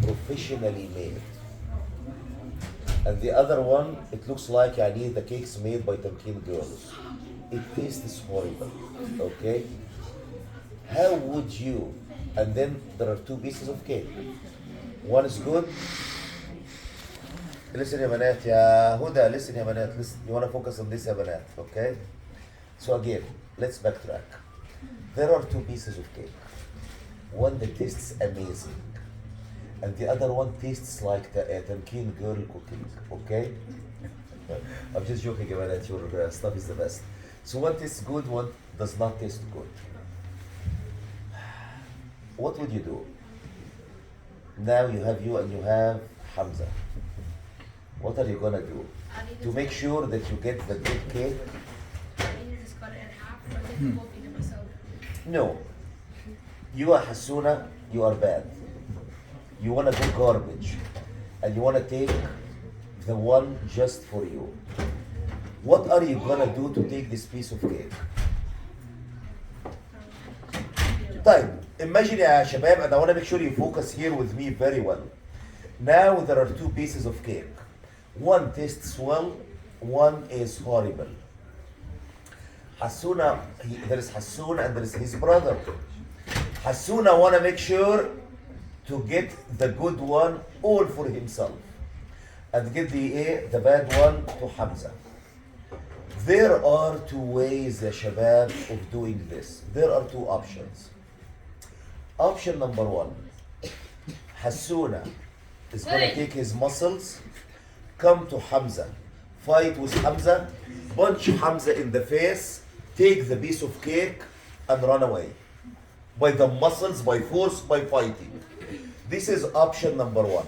professionally made. And the other one, it looks like يعني the cakes made by Tamkeen girls. It tastes horrible. Okay? How would you? And then there are two pieces of cake. One is good. Listen يا بنات يا هدى, listen يا بنات, listen. You want to focus on this يا بنات, okay? So again, let's backtrack. There are two pieces of cake. One that tastes amazing, and the other one tastes like the Tamkeen girl cooking, okay? I'm just joking about that, your stuff is the best. So one tastes good, one does not taste good. What would you do? Now you have you and you have Hamza. What are you gonna do? To make sure that you get the good cake? I need to just cut it in half, or I can both eat it myself. No. You are Hasuna, you are bad. You wanna go garbage. And you wanna take the one just for you. What are you gonna do to take this piece of cake? طيب, imagine يا شباب, and I wanna make sure you focus here with me very well. Now there are two pieces of cake. One tastes well, one is horrible. Hasuna, there is Hasuna and there is his brother. Hasuna wanna make sure to get the good one all for himself and get the bad one to Hamza. There are two ways, ya shabab, of doing this. There are two options. Option number one, Hasuna is gonna take his muscles, come to Hamza, fight with Hamza, punch Hamza in the face, take the piece of cake and run away. By the muscles, by force, by fighting. This is option number one.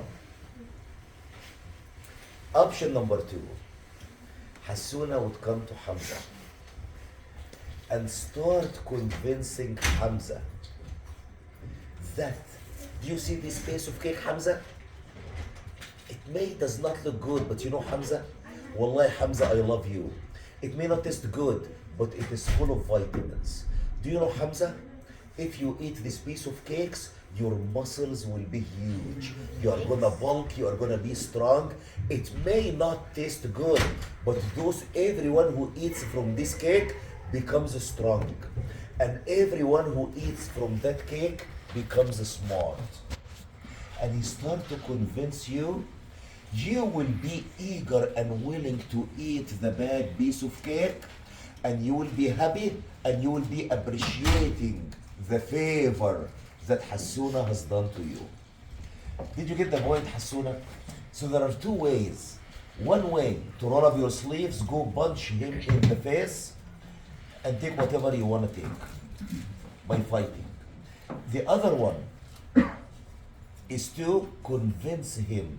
Option number two, Hasuna would come to Hamza and start convincing Hamza that, do you see this piece of cake, Hamza? It does not look good, but you know Hamza? Wallahi Hamza, I love you. It may not taste good, but it is full of vitamins. Do you know Hamza? If you eat this piece of cakes, your muscles will be huge. You are gonna bulk, you are gonna be strong. It may not taste good, but everyone who eats from this cake becomes strong. And everyone who eats from that cake becomes smart. And he starts to convince you, you will be eager and willing to eat the bad piece of cake, and you will be happy and you will be appreciating the favor that Hasuna has done to you. Did you get the point, Hasuna? So there are two ways. One way, to roll up your sleeves, go punch him in the face, and take whatever you want to take by fighting. The other one is to convince him,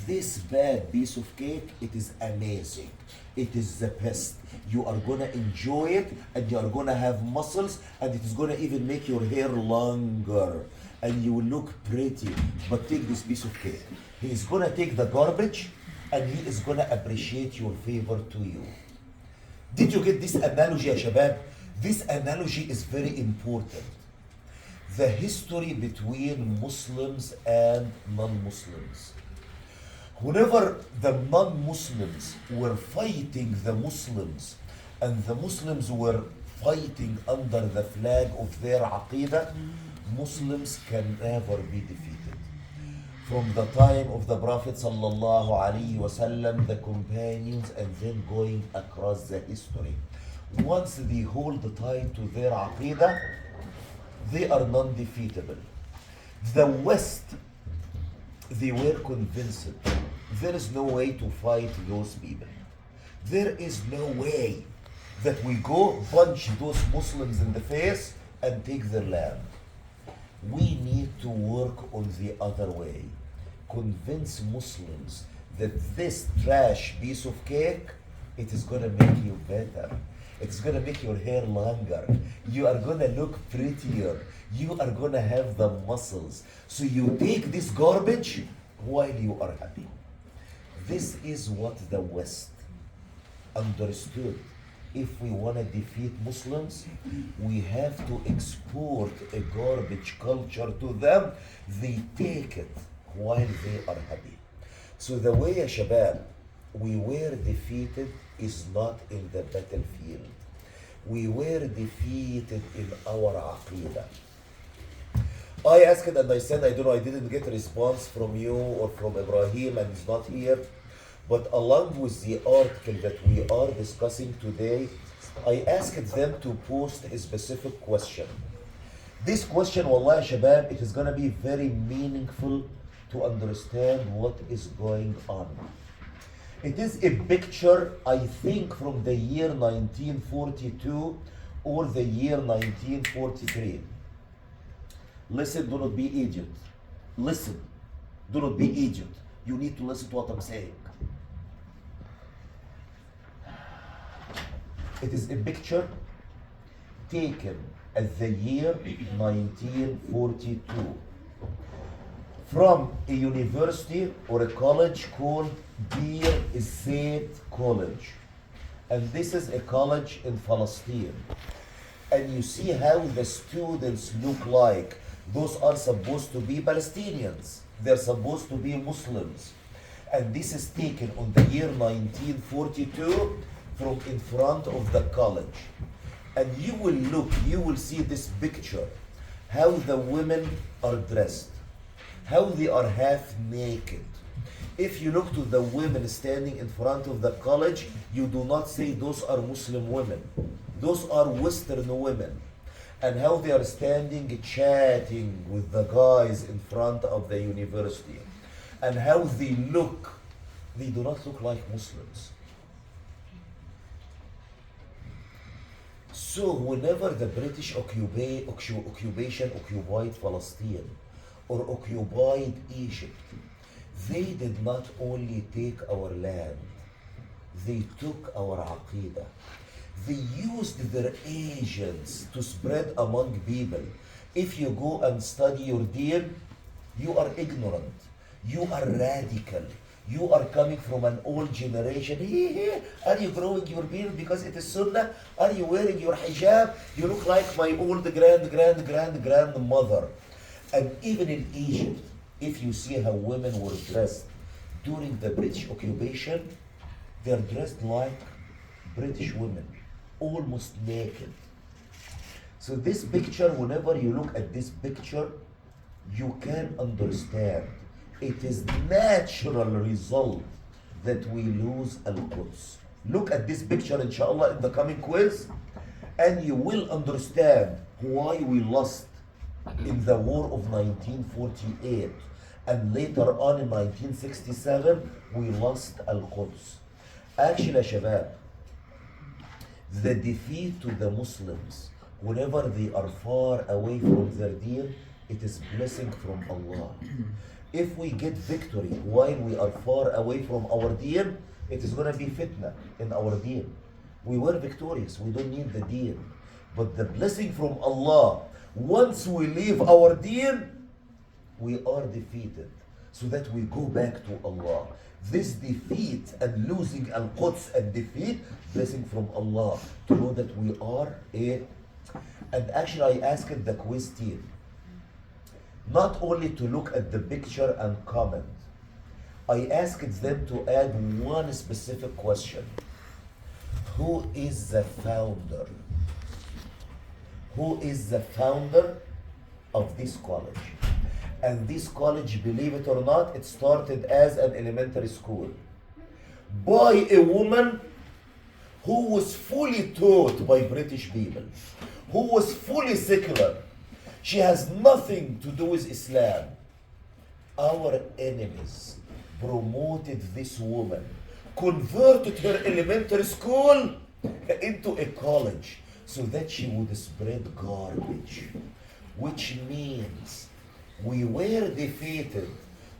this bad piece of cake, it is amazing. It is the best. You are gonna enjoy it, and you are gonna have muscles, and it is gonna even make your hair longer, and you will look pretty. But take this piece of cake. He is gonna take the garbage, and he is gonna appreciate your favor to you. Did you get this analogy, ya shabab? This analogy is very important. The history between Muslims and non-Muslims. Whenever the non-Muslims were fighting the Muslims, and the Muslims were fighting under the flag of their aqidah, Muslims can never be defeated. From the time of the Prophet sallallahu alaihi wasallam, the companions, and then going across the history. Once they hold tight to their aqidah, they are non-defeatable. The West, they were convinced there is no way to fight those people. There is no way that we go punch those Muslims in the face and take their land. We need to work on the other way. Convince Muslims that this trash piece of cake, it is gonna make you better. It's gonna make your hair longer. You are gonna look prettier. You are gonna have the muscles. So you take this garbage while you are happy. This is what the West understood. If we want to defeat Muslims, we have to export a garbage culture to them. They take it while they are happy. So the way يا شباب we were defeated is not in the battlefield. We were defeated in our aqidah. I asked and I said, I don't know, I didn't get a response from you or from Ibrahim, and he's not here. But along with the article that we are discussing today, I asked them to post a specific question. This question, wallah shabab, it is going to be very meaningful to understand what is going on. It is a picture, I think, from the year 1942 or the year 1943. Listen, do not be idiot. Listen, do not be idiot. You need to listen to what I'm saying. It is a picture taken at the year 1942 from a university or a college called Bir Zaid College. And this is a college in Palestine. And you see how the students look like. Those are supposed to be Palestinians. They're supposed to be Muslims. And this is taken on the year 1942 from in front of the college. And you will look, you will see this picture, how the women are dressed, how they are half naked. If you look to the women standing in front of the college, you do not say those are Muslim women. Those are Western women. And how they are standing chatting with the guys in front of the university. And how they look, they do not look like Muslims. So whenever the British occupation occupied Palestine or occupied Egypt, they did not only take our land, they took our aqidah. They used their agents to spread among people. If you go and study your deen, you are ignorant, you are radical, you are coming from an old generation. Hey, are you growing your beard because it is sunnah? Are you wearing your hijab? You look like my old grandmother. And even in Egypt, if you see how women were dressed during the British occupation, they are dressed like British women, almost naked. So this picture, whenever you look at this picture, you can understand it is natural result that we lose Al-Quds. Look at this picture, inshallah, in the coming quiz, and you will understand why we lost in the war of 1948. And later on in 1967, we lost Al-Quds. Actually, shabab, the defeat to the Muslims, whenever they are far away from their deen, it is blessing from Allah. If we get victory while we are far away from our deen, it is going to be fitna in our deen. We were victorious, we don't need the deen. But the blessing from Allah, once we leave our deen, we are defeated. So that we go back to Allah. This defeat and losing Al-Quds and defeat, blessing from Allah, to know that we are a... And actually I asked the quiz team, not only to look at the picture and comment, I asked them to add one specific question. Who is the founder? Who is the founder of this college? And this college, believe it or not, it started as an elementary school by a woman who was fully taught by British people, who was fully secular. She has nothing to do with Islam. Our enemies promoted this woman, converted her elementary school into a college so that she would spread garbage, which means we were defeated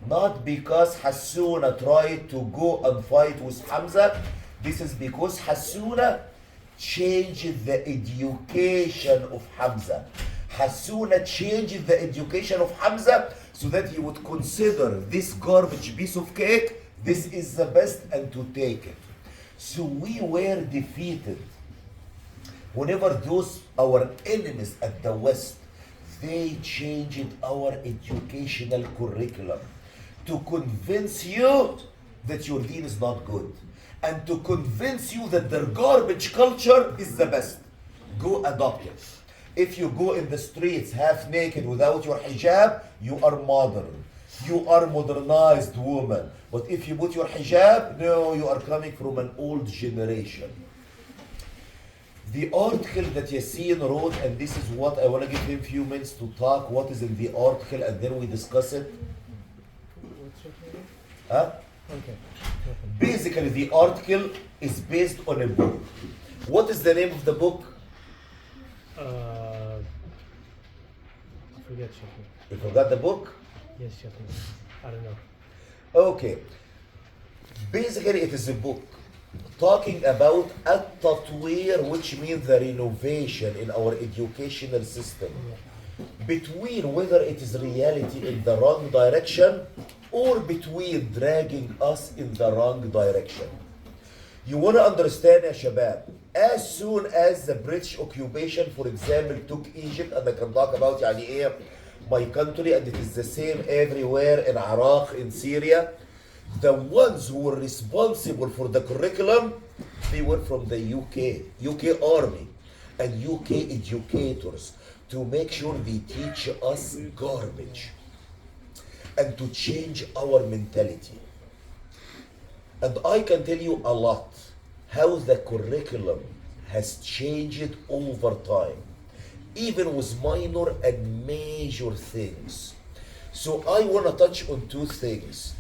not because Hassuna tried to go and fight with Hamza. This is because Hassuna changed the education of Hamza. Hassuna changed the education of Hamza so that he would consider this garbage piece of cake, this is the best, and to take it. So we were defeated. Whenever those, our enemies at the West, they changed our educational curriculum. to convince you that your deen is not good, and to convince you that their garbage culture is the best. Go adopt it. If you go in the streets half naked without your hijab, you are modern. You are modernized woman. But if you put your hijab, no, you are coming from an old generation. The article that Yassine wrote, and this is what I want to give him a few minutes to talk, what is in the article, and then we discuss it. Huh? Okay. Basically, the article is based on a book. What is the name of the book? I forget, Sheikh. You forgot the book? Yes, Sheikh. I don't know. Okay. Basically, it is a book talking about at-tatweer, which means the renovation in our educational system, between whether it is reality in the wrong direction or between dragging us in the wrong direction. You want to understand, ya shabab, as soon as the British occupation, for example, took Egypt, and I can talk about يعني إيه, my country, and it is the same everywhere in Iraq, in Syria, the ones who were responsible for the curriculum, they were from the UK Army, and UK educators, to make sure they teach us garbage and to change our mentality. And I can tell you a lot how the curriculum has changed over time, even with minor and major things. So I want to touch on two things.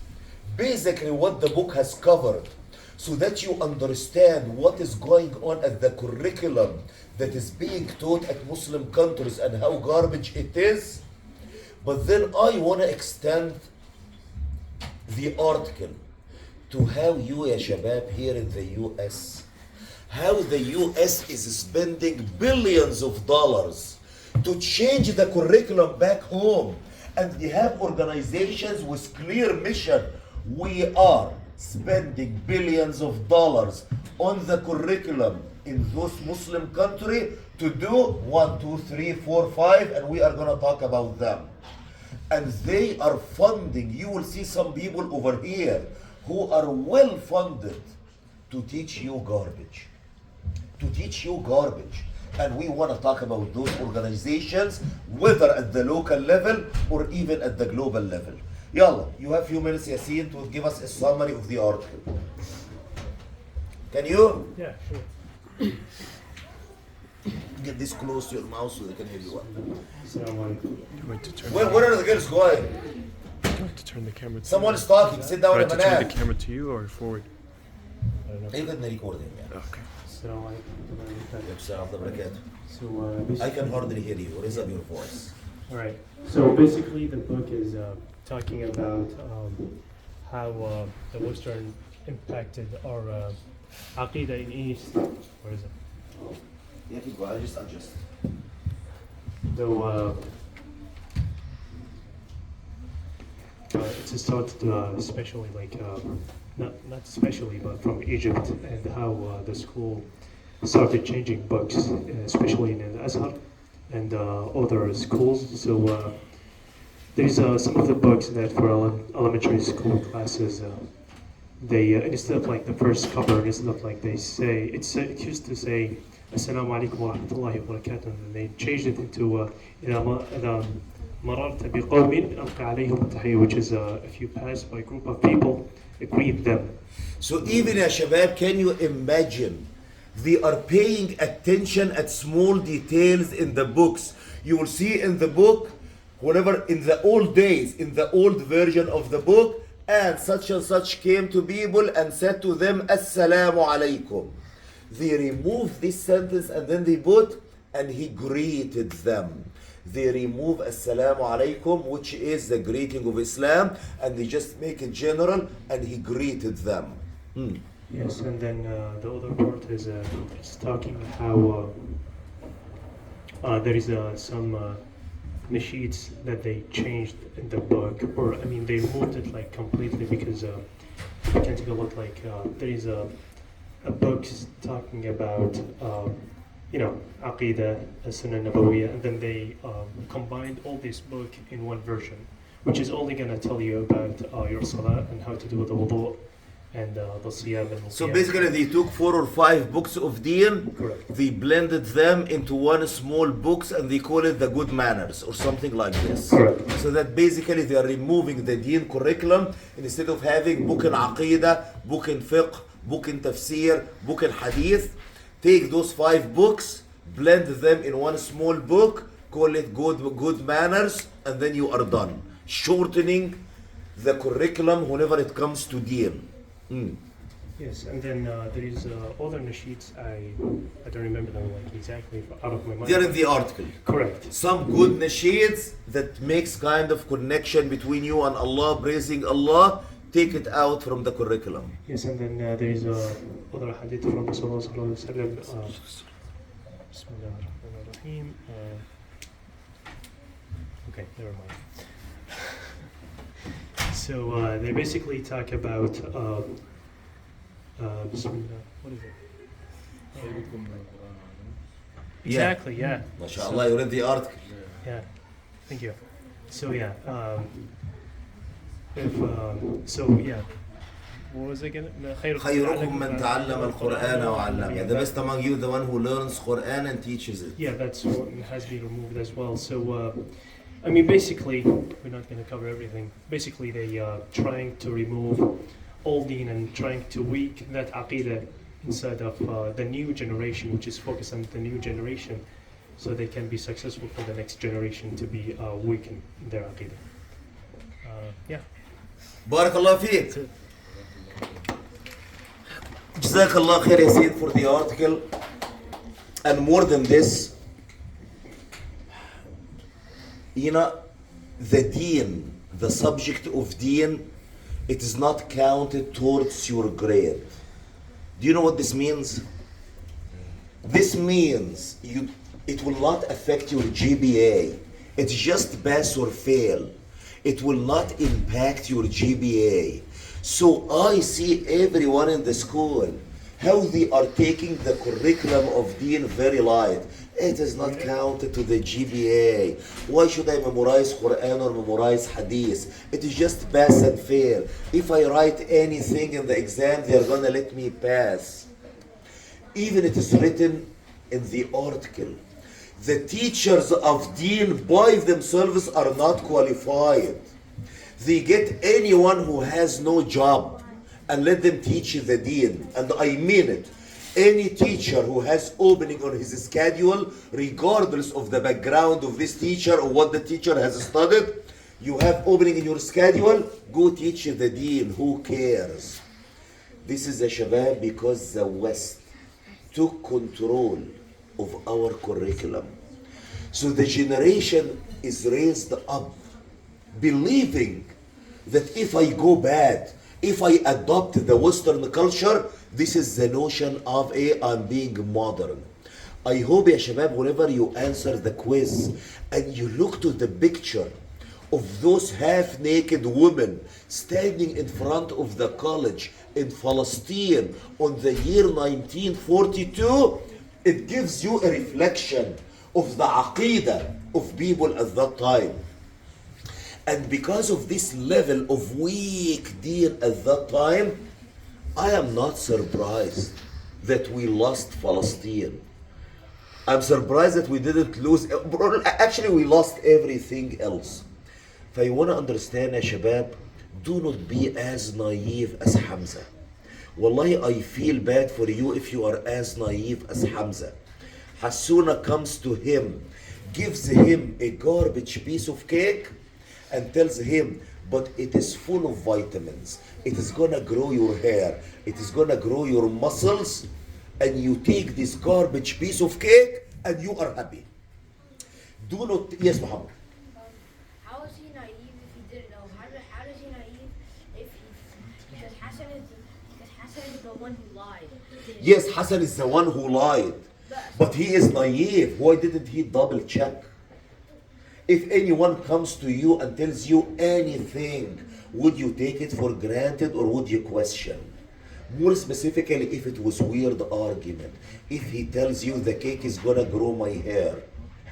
Basically what the book has covered, so that you understand what is going on at the curriculum that is being taught at Muslim countries and how garbage it is. But then I want to extend the article to how you, ya shabab, here in the US, how the US is spending billions of dollars to change the curriculum back home. And they have organizations with clear mission. We are spending billions of dollars on the curriculum in those Muslim country to do 1, 2, 3, 4, 5, and we are going to talk about them. And they are funding, you will see some people over here who are well funded to teach you garbage. To teach you garbage. And we want to talk about those organizations, whether at the local level or even at the global level. Yalla, you have a few minutes, Yassine, to give us a summary of the article. Can you? Yeah, sure. Get this close to your mouth so they can hear you well. Wait to turn. Where are the girls going? To turn the camera. To Someone is talking. Sit down Right, and to turn the banana. camera to you or forward. I don't know. You can record him, yeah. Okay. So I can hardly hear you. Raise up your voice. all right. So basically, the book is talking about how the Western impacted our aqidah in East. Where is it? Yeah, keep going. I'll just adjust. So it's started especially like not especially, but from Egypt, and how the school started changing books, especially in Al Azhar and other schools. So there's some of the books that for elementary school classes, they instead of like the first cover, instead of like they say it used to say Assalamu alaikum wa rahmatullahi wa barakatuh, and they changed it into إذا مررت بقوم ألقى عليهم التحية, which is if you pass by a group of people, greet them. So even ya shabab, can you imagine? They are paying attention at small details in the books. You will see in the book, whenever in the old days, in the old version of the book, and such came to people and said to them, Assalamu alaikum. They removed this sentence and then they put, and he greeted them. They remove Assalamu alaikum, which is the greeting of Islam, and they just make it general, and he greeted them. Yes, and then the other part is it's talking how there is some nasheeds that they changed in the book, or I mean they moved it like completely, because you can take a look like there is a book talking about Aqidah, Sunnah Nabawiyya, and then they combined all this book in one version, which is only gonna tell you about your salah and how to do the wudu and the siyam and So qiyam. basically, they took 4 or 5 books of Deen, Correct. they blended them into one small books, and they call it the good manners or something like this. Correct. So that basically they are removing the Deen curriculum, and instead of having book in Aqidah, book in Fiqh, book in Tafsir, book in Hadith, take those 5 books, blend them in one small book, call it good manners, and then you are done. Shortening the curriculum whenever it comes to Deen. Yes, and then there is other nasheeds. I don't remember them like exactly out of my mind. They're in the article. Correct. Some good nasheeds that makes kind of connection between you and Allah, praising Allah, take it out from the curriculum. Yes, and then there is other hadith from Rasulullah sallallahu alaihi wasallam. Bismillah ar-Rahman ar-Rahim. Okay, never mind. So they basically talk about Bismillah. What is it? Exactly. Yeah. MashaAllah, you read the article. Yeah. Thank you. So yeah. What was it again? خيركم من تعلم القرآن وعلمه. Yeah, the best among you, the one who learns Quran and teaches it. Yeah, that's what has been removed as well. So, I mean, basically, we're not going to cover everything. Basically, they are trying to remove all deen and trying to weaken that aqidah inside of the new generation, which is focused on the new generation, so they can be successful for the next generation to be weakened in their aqidah. Yeah. Barakallah feek. Jazakallah khair Yasin for the article. And more than this, you know, the deen, the subject of deen, it is not counted towards your grade. Do you know what this means? This means it will not affect your GPA. It's just pass or fail. It will not impact your GPA. So I see everyone in the school, how they are taking the curriculum of deen very light. It is not counted to the GPA. Why should I memorize Quran or memorize Hadith? It is just pass and fail. If I write anything in the exam, they are gonna let me pass. Even it is written in the article. The teachers of deen by themselves are not qualified. They get anyone who has no job and let them teach the deen. And I mean it. Any teacher who has opening on his schedule, regardless of the background of this teacher or what the teacher has studied, you have opening in your schedule, go teach the deen. Who cares? This is a shabab because the West took control of our curriculum. So the generation is raised up believing that if I go bad, if I adopt the Western culture, this is the notion of I'm being modern. I hope ya shabab, whenever you answer the quiz and you look to the picture of those half-naked women standing in front of the college in Palestine on the year 1942, it gives you a reflection of the aqidah of people at that time. And because of this level of weak deen at that time, I am not surprised that we lost Palestine. I'm surprised that we didn't lose. Actually, we lost everything else. If you want to understand, ya shabab, do not be as naive as Hamza. Wallahi, I feel bad for you if you are as naive as Hamza. Hasuna comes to him, gives him a garbage piece of cake, and tells him, but it is full of vitamins. It is gonna grow your hair. It is gonna grow your muscles. And you take this garbage piece of cake and you are happy. Do not, yes, Muhammad. How is he naive if he didn't know? How is he naive if he, because Hassan is the one who lied. Yes, Hassan is the one who lied. But he is naive. Why didn't he double check? If anyone comes to you and tells you anything, would you take it for granted or would you question? More specifically, if it was weird argument. If he tells you the cake is gonna grow my hair,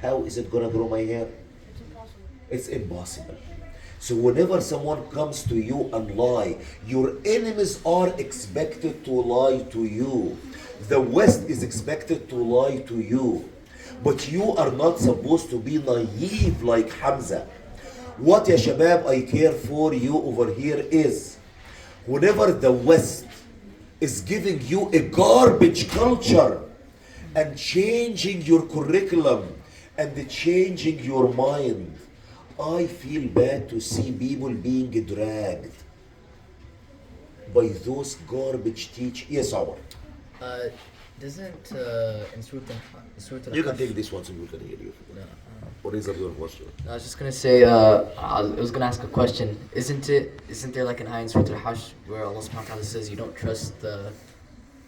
how is it gonna grow my hair? It's impossible. It's impossible. So whenever someone comes to you and lie, your enemies are expected to lie to you. The West is expected to lie to you. But you are not supposed to be naive like Hamza. What ya shabab I care for you over here is, whenever the West is giving you a garbage culture and changing your curriculum and changing your mind, I feel bad to see people being dragged by those garbage Yes, Omar. Doesn't in Surah You can take this one so we can hear you. No, Or raise up your voice. I was just gonna say, I was gonna ask a question. Isn't there like an ayah in Surah Al-Hajj where Allah Subhanahu wa Taala says you don't trust the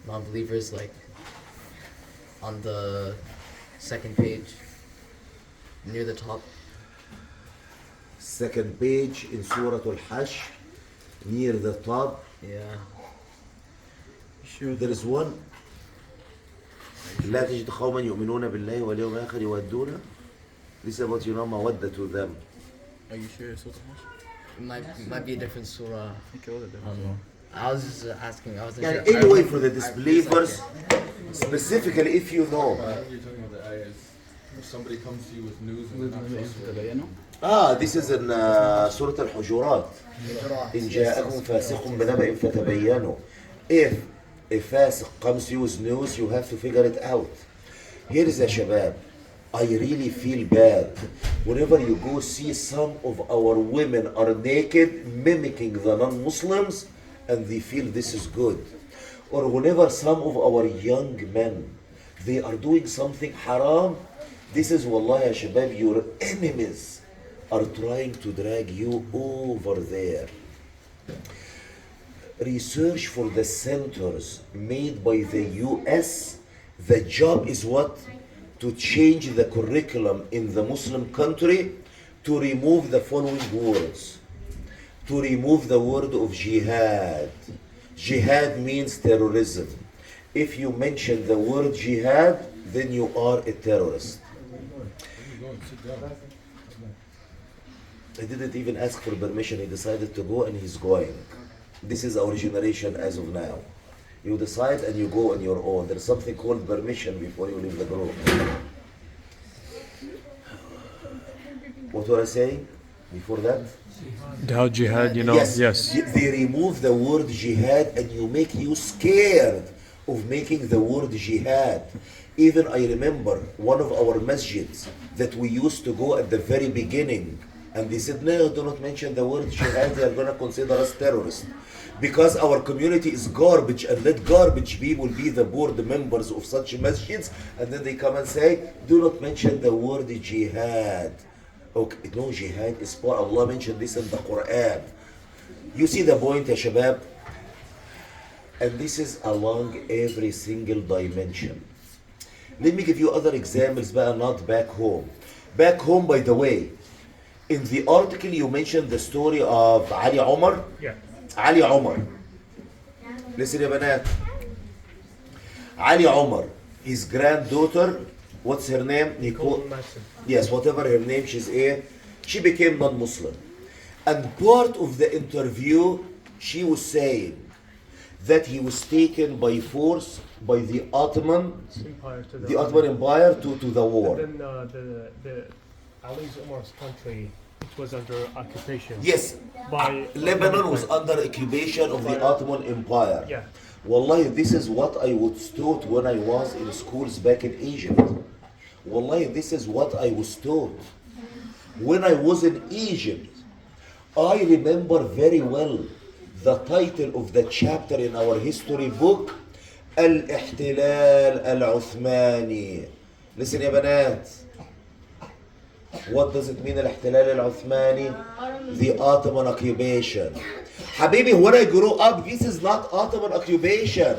non-believers, like on the second page near the top? Second page in Surah Al-Hajj, near the top, Yeah. there is one. لا تجد قوما يؤمنون بالله واليوم الآخر يودون. This is about مودة to them. Are you sure it's Surah Al-Hajj? It might be a different surah. I think it was a I different don't know. I was just asking. I wasn't Yeah, sure. anyway, for the disbelievers, specifically if you know. You're talking about the ayahs. If somebody comes to you with news and they're not trustworthy. This is in Surah Al-Hujurat. إن جاءكم فاسق بنبأ فتبينوا. If a fasiq comes to you with news, you have to figure it out. Here is a shabab. I really feel bad whenever you go see some of our women are naked mimicking the non-Muslims and they feel this is good. Or whenever some of our young men, they are doing something haram, this is wallahi ya shabab, your enemies are trying to drag you over there. Research for the centers made by the US, the job is what? To change the curriculum in the Muslim country to remove the following words. To remove the word of jihad. Jihad means terrorism. If you mention the word jihad, then you are a terrorist. He didn't even ask for permission, he decided to go and he's going. This is our generation as of now. You decide and you go on your own. There's something called permission before you leave the group. What were I saying before that? How jihad, yes. They remove the word jihad and you make you scared of making the word jihad. Even I remember one of our masjids that we used to go at the very beginning, and they said, no, do not mention the word jihad, they are going to consider us terrorists. Because our community is garbage, and let garbage people be the board members of such masjids, and then they come and say, do not mention the word jihad. Okay, no, jihad is part, Allah mentioned this in the Quran. You see the point, ya shabab? And this is along every single dimension. Let me give you other examples, but not back home. Back home, by the way, in the article you mentioned the story of Ali Omar. Yeah. Ali Omar. Listen ya banat. Ali Omar, his granddaughter, what's her name? Nicole. Yes, whatever her name, she became non-Muslim. And part of the interview, she was saying that he was taken by force by the Ottoman Empire to the Ottoman Empire to the war. And then the Ali Umar's country, it was under occupation. Yes, By Lebanon was under occupation of the Ottoman Empire. Yeah. Wallahi, this is what I was taught when I was in schools back in Egypt. Wallahi, this is what I was taught. When I was in Egypt, I remember very well the title of the chapter in our history book, Al-Ihtilal Al-Uthmani. Listen ya banat. What does it mean, Al-Ihtilal Al-Uthmani? The Ottoman occupation. Habibi, when I grew up, this is not Ottoman occupation.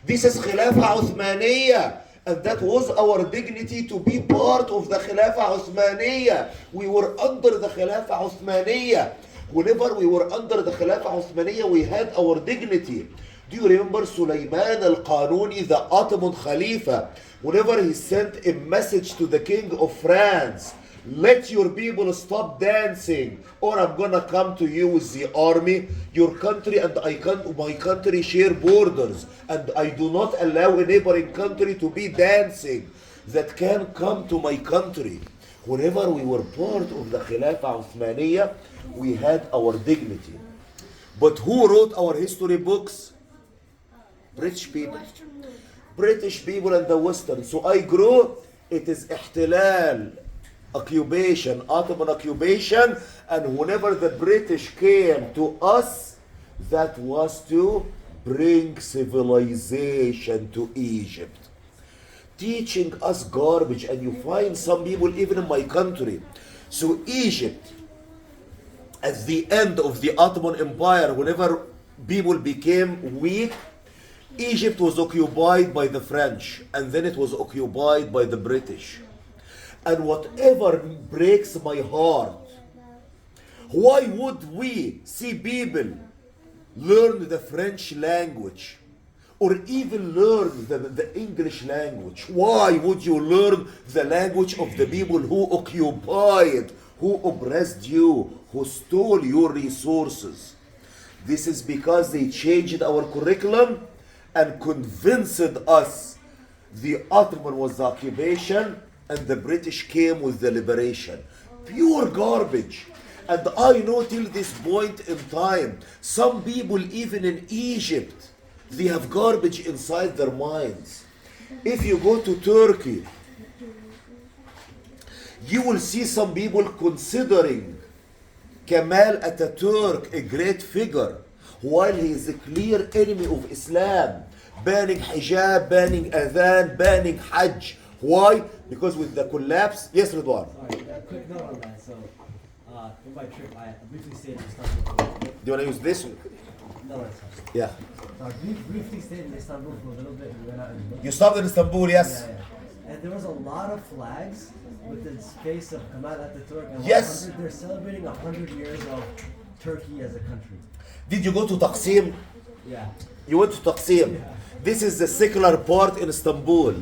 This is Khilafah Uthmaniyya. And that was our dignity to be part of the Khilafah Uthmaniyya. We were under the Khilafah Uthmaniyya. Whenever we were under the Khilafah Uthmaniyya, we had our dignity. Do you remember Sulaiman al-Qanuni, the Ottoman Khalifa? Whenever he sent a message to the king of France, let your people stop dancing, or I'm gonna come to you with the army. Your country and my country share borders, and I do not allow a neighboring country to be dancing that can come to my country. Whenever we were part of the Khilafah Uthmaniyya, we had our dignity. But who wrote our history books? British people. Western world. British people and the Western. So I grew, it is ihtilal, occupation, Ottoman occupation, and whenever the British came to us, that was to bring civilization to Egypt. Teaching us garbage, and you find some people even in my country. So Egypt, at the end of the Ottoman Empire, whenever people became weak, Egypt was occupied by the French, and then it was occupied by the British. And whatever breaks my heart, why would we see people learn the French language or even learn the English language? Why would you learn the language of the people who occupied, who oppressed you, who stole your resources? This is because they changed our curriculum and convinced us the Ottoman was the occupation and the British came with the liberation. Pure garbage. And I know till this point in time, some people even in Egypt, they have garbage inside their minds. If you go to Turkey, you will see some people considering Kemal Ataturk a great figure, while he is a clear enemy of Islam, banning hijab, banning adhan, banning hajj. Why? Because with the collapse, yes, Ridwan. Alright, a quick note on that. So, in my trip, I briefly stayed in Istanbul. Do you want to use this? No, that's fine. Yeah. So I briefly stayed in Istanbul for a little bit. We went out and You stopped in Istanbul, yes? yeah. And there was a lot of flags with the face of Kemal Ataturk. And Yes. they're celebrating 100 years of Turkey as a country. Did you go to Taqsim? Yeah. You went to Taqsim. This is the secular part in Istanbul.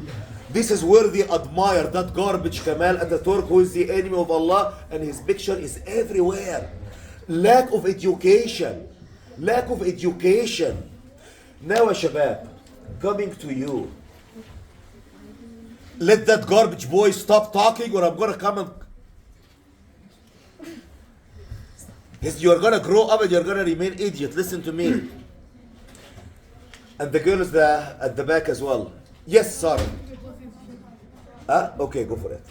This is where they admire that garbage Kemal Ataturk, who is the enemy of Allah, and his picture is everywhere. Lack of education. Lack of education. Now, Shabab, coming to you. Let that garbage boy stop talking, or I'm gonna come and. You're gonna grow up and you're gonna remain idiot. Listen to me. And the girl is at the back as well. Yes, sorry. Okay, go for it.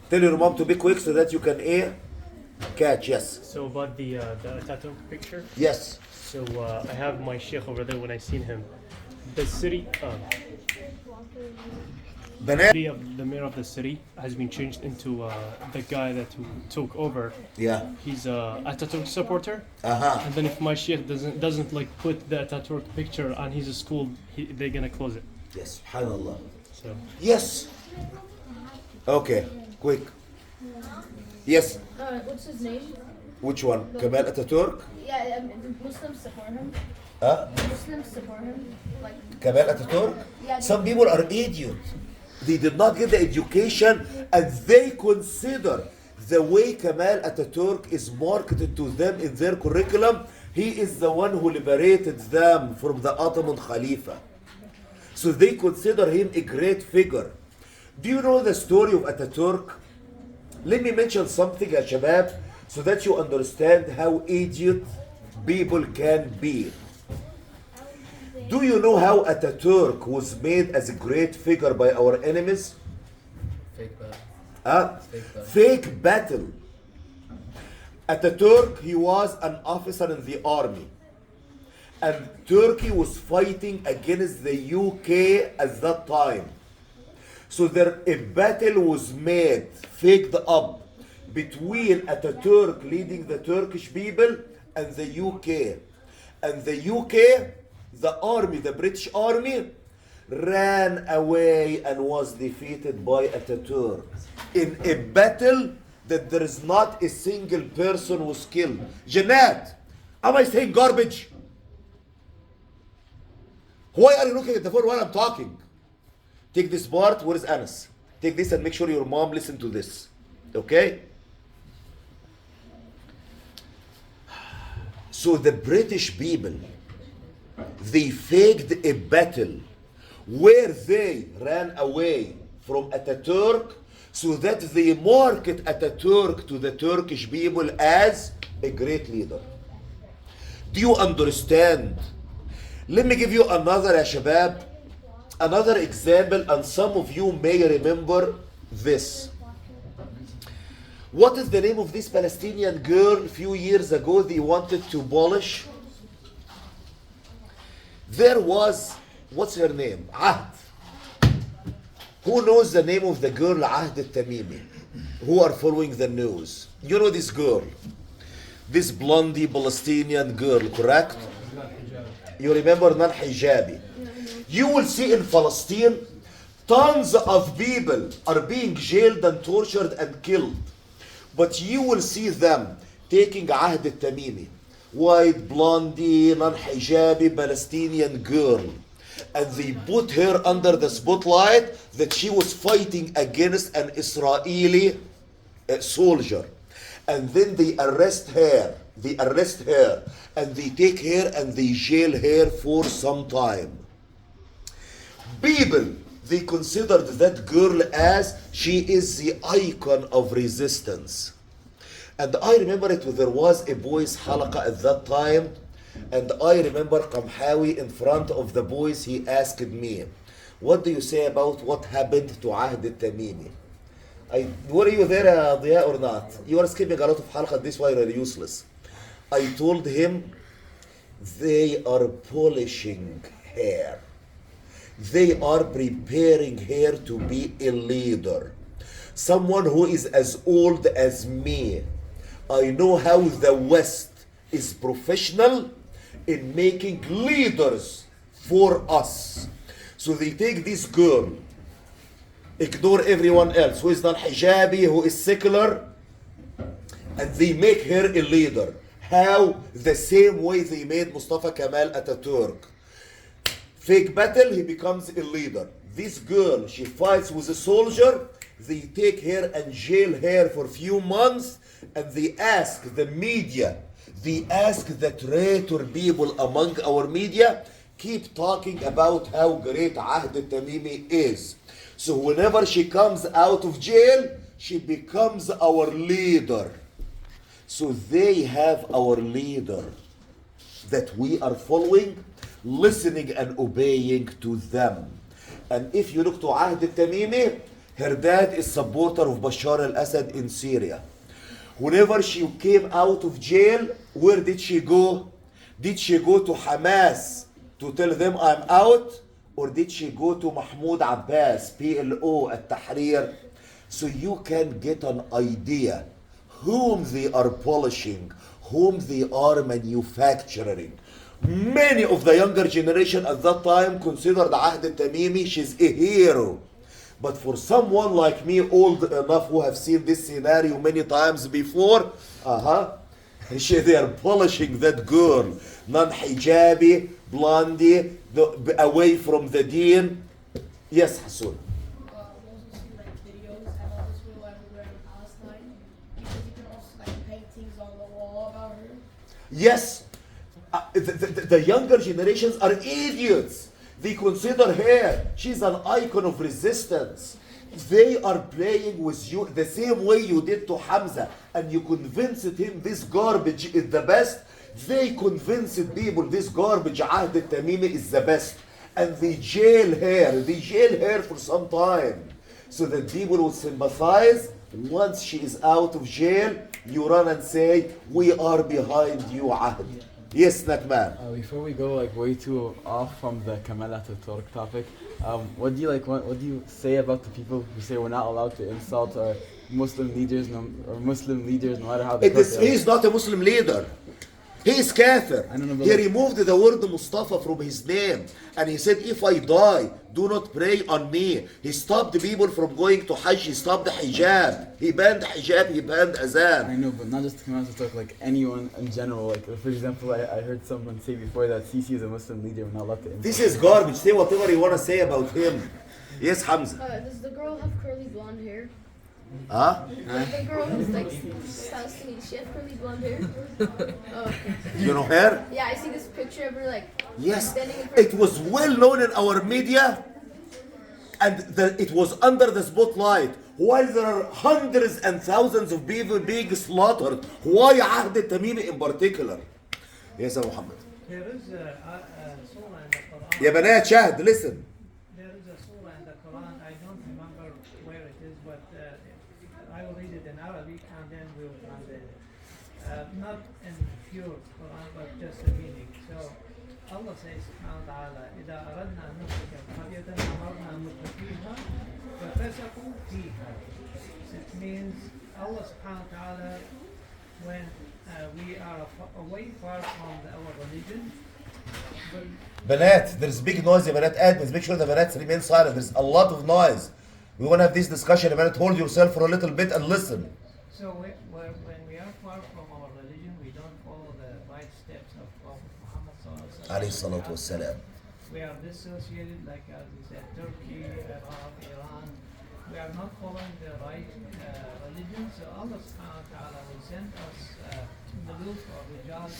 Tell your mom to be quick so that you can catch. Yes. So about the tattoo picture. Yes. So I have my sheikh over there. When I seen him, the city, the mayor of the city has been changed into the guy that who took over. Yeah. He's a Ataturk supporter. Uh-huh. And then if my sheikh doesn't like put the Ataturk picture on his school, they're gonna close it. Yes. Subhanallah. So Yes. Okay. Quick. Yes. What's his name? Which one? Kemal Ataturk? Yeah, Muslims support him. Muslims support him. Like, Kemal Ataturk? yeah, Some people are idiots. They did not get the education, and they consider the way Kemal Ataturk is marketed to them in their curriculum, he is the one who liberated them from the Ottoman Khalifa. So they consider him a great figure. Do you know the story of Ataturk? Let me mention something, ya Shabab, so that you understand how idiot people can be. Do you know how Ataturk was made as a great figure by our enemies? Fake battle. Fake battle. Ataturk, he was an officer in the army. And Turkey was fighting against the UK at that time. So there a battle was made, faked up, between Ataturk leading the Turkish people and the UK. And the UK, the army, the British army, ran away and was defeated by Ataturk in a battle that there is not a single person was killed. Jannat, am I saying garbage? Why are you looking at the phone while I'm talking? Take this part. Where is Anas? Take this and make sure your mom listen to this. Okay? So the British people, they faked a battle where they ran away from Ataturk so that they market Ataturk to the Turkish people as a great leader. Do you understand? Let me give you another, ya shabab, another example, and some of you may remember this. What is the name of this Palestinian girl a few years ago they wanted to abolish? There was, what's her name? Ahd. Who knows the name of the girl Ahd al-Tamimi? Who are following the news? You know this girl. This blondie Palestinian girl, correct? You remember Nan Hijabi? You will see in Palestine, tons of people are being jailed and tortured and killed. But you will see them taking Ahd al-Tamimi, white, blondie, non-hijabi, Palestinian girl. And they put her under the spotlight that she was fighting against an Israeli soldier. And then they arrest her, and they take her and they jail her for some time. People, they considered that girl as she is the icon of resistance. And I remember it, there was a boys halaqa at that time, and I remember Qamhawi in front of the boys, he asked me, what do you say about what happened to Ahd al-Tamimi? Were you there, Diya, or not? You are skipping a lot of halaqa, this why you are useless. I told him, they are polishing her. They are preparing her to be a leader. Someone who is as old as me. I know how the West is professional in making leaders for us. So they take this girl, ignore everyone else who is non-hijabi, who is secular, and they make her a leader. How? The same way they made Mustafa Kemal Ataturk. Fake battle, he becomes a leader. This girl, she fights with a soldier, they take her and jail her for a few months, and they ask the media, they ask the traitor people among our media, keep talking about how great Ahd al-Tamimi is. So whenever she comes out of jail, she becomes our leader. So they have our leader that we are following, listening and obeying to them. And if you look to Ahd al-Tamimi, her dad is supporter of Bashar al-Assad in Syria. Whenever she came out of jail, where did she go? Did she go to Hamas to tell them I'm out? Or did she go to Mahmoud Abbas, PLO, Al-Tahrir? So you can get an idea whom they are polishing, whom they are manufacturing. Many of the younger generation at that time considered Ahd al-Tamimi, she's a hero. But for someone like me, old enough, who have seen this scenario many times before, they are polishing that girl, non-hijabi, blondie, away from the deen. Yes, Hassoun. Also see like videos and all this real everywhere in Palestine, because you can also like paintings on the wall about her. Yes, the younger generations are idiots. They consider her, she's an icon of resistance. They are playing with you the same way you did to Hamza, and you convinced him this garbage is the best. They convinced people this garbage, Ahd al-Tamimi, is the best. And they jail her for some time. So that people will sympathize. Once she is out of jail, you run and say, we are behind you, Ahd. Yes, Nakman. Before we go like way too off from the Kemal Ataturk topic, what do you say about the people who say we're not allowed to insult our Muslim leaders, no matter how they He is not a Muslim leader. He is kafir. I don't know He the- removed the word Mustafa from his name. And he said, if I die, do not pray on me. He stopped people from going to Hajj. He stopped the hijab. He banned hijab. He banned I azan. know, but not just the Khatera talk, like anyone in general. Like, for example, I heard someone say before that Sisi is a Muslim leader. We're not allowed to insult. This is garbage. Say whatever you want to say about him. Yes, Hamza. Does the girl have curly blonde hair? Huh? The girl who's like skinny, does she have curly blonde hair? Oh, okay. You know her? Yeah, I see this picture of her like Yes. standing in front It was well known in our media, and it was under the spotlight. While there are hundreds and thousands of people being slaughtered, why Ahd Tamimi in particular? Yes, Muhammad. There is a surah in the Quran. يا بنات شاهد, listen. There is a surah in the Quran. I don't remember where it is, but I will read it in Arabic and then we will translate it. Not in pure Quran, but just the meaning. So Allah says, سبحانه وتعالى, إذا أردنا أن نهلك قرية أمرنا مترفيها ففسقوا فيها. It means Allah subhanahu wa ta'ala, when we are away far from our religion, but بنات, there's big noise يا بنات. Admins, make sure the بنات remain silent. There's a lot of noise. We want to have this discussion. بنات, hold yourself for a little bit and listen. so when we are far from our religion, we don't follow the right steps of Prophet Muhammad sallallahu عليه alaihi الصلاة wasallam. والسلام. We are dissociated, like as we said, Turkey, Iraq, Iran. We are not following the right religion. So Allah subhanahu wa ta'ala will send us Muluk or Rijal